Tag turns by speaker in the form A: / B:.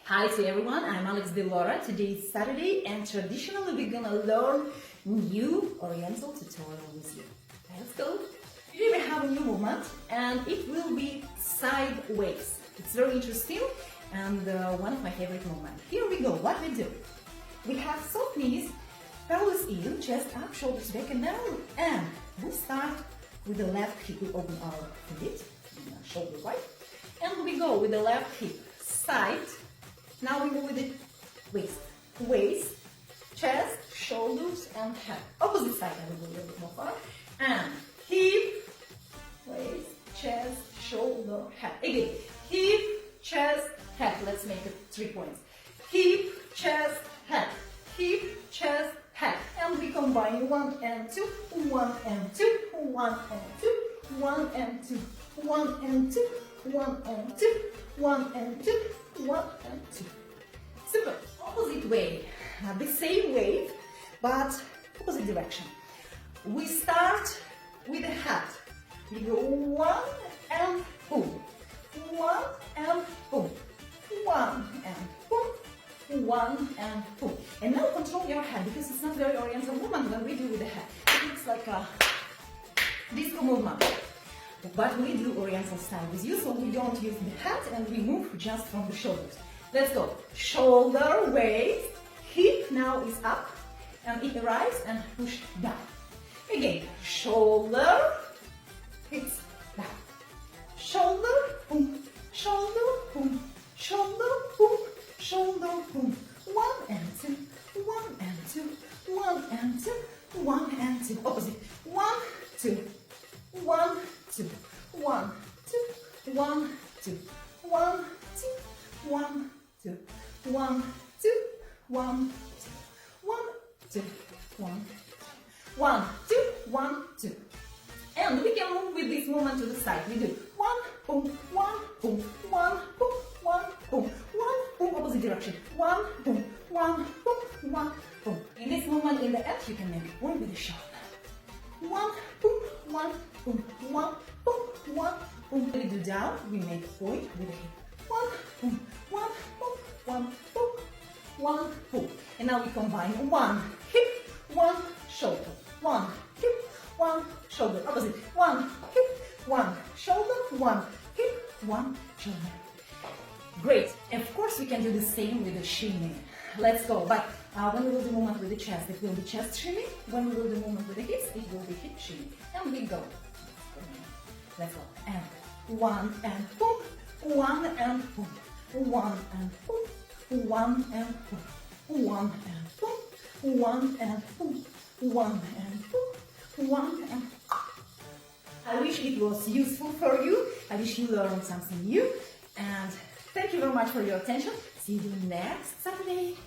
A: Hi to everyone, I'm Delora. Today is Saturday and traditionally we're gonna learn new Oriental tutorial with you. Let's go! Today we have a new movement and it will be sideways. It's very interesting and one of my favorite movements. Here we go, what we do. We have soft knees, pelvis in, chest up, shoulders back and down, and we start with the left hip. We open our feet, shoulder wide, and we go with the left hip side. Now we go with the waist, chest, shoulders, and head. Opposite side, I will go a little bit more far. And hip, waist, chest, shoulder, head. Again, hip, chest, head. Let's make it 3 points. Hip, chest, head. Hip, chest, head. And we combine 1 and 2, 1 and 2, 1 and 2, 1 and 2, 1 and 2, 1 and 2, 1 and 2, 1 and 2. Simple. Opposite way. The same wave, but opposite direction. We start with the head. We go 1 and boom. 1 and boom. 1 and boom. 1 and boom. And now control your head because it's not very oriental movement when we do with the head. It looks like a disco movement. But we do oriental style with you, so we don't use the head and we move just from the shoulders. Let's go. Shoulder, waist, hip now is up and it arrives and push down. Again, shoulder, hips down. Shoulder, boom, shoulder, boom, shoulder, boom, shoulder, boom. 1 and 2, 1 and 2, 1 and 2, 1 and 2. Opposite. 1, 2, 1, 2, 1, 2, 1, 2, 1, 2, 1, 2, 1, 2, 1, 2, 1, 1, 2, 1, 2. And we can move with this movement to the side. We do 1, boom, 1, boom, 1, boom, 1, boom, 1, boom, opposite direction. 1, boom, 1, boom, 1, boom. In this movement, in the end, you can make a point with the shoulder. 1, boom, 1, boom, 1, boom, 1, boom. When we do down, we make a point with the hip. 1, boom, 1, boom, 1, boom, 1, boom. And now we combine 1 hip, 1 shoulder, 1 hip, 1 shoulder. Opposite. 1 hip, 1 shoulder, 1 hip, 1 shoulder. Great. And of course, we can do the same with the shimmy. Let's go. But when we do the movement with the chest, it will be chest shimmy. When we do the movement with the hips, it will be hip shimmy. And we go. Let's go. And 1 and boom, 1 and boom, 1 and boom, 1 and boom, 1 and boom, 1 and boom, 1 and boom, 1 and boom. I wish it was useful for you. I wish you learned something new. And thank you very much for your attention. See you next Saturday.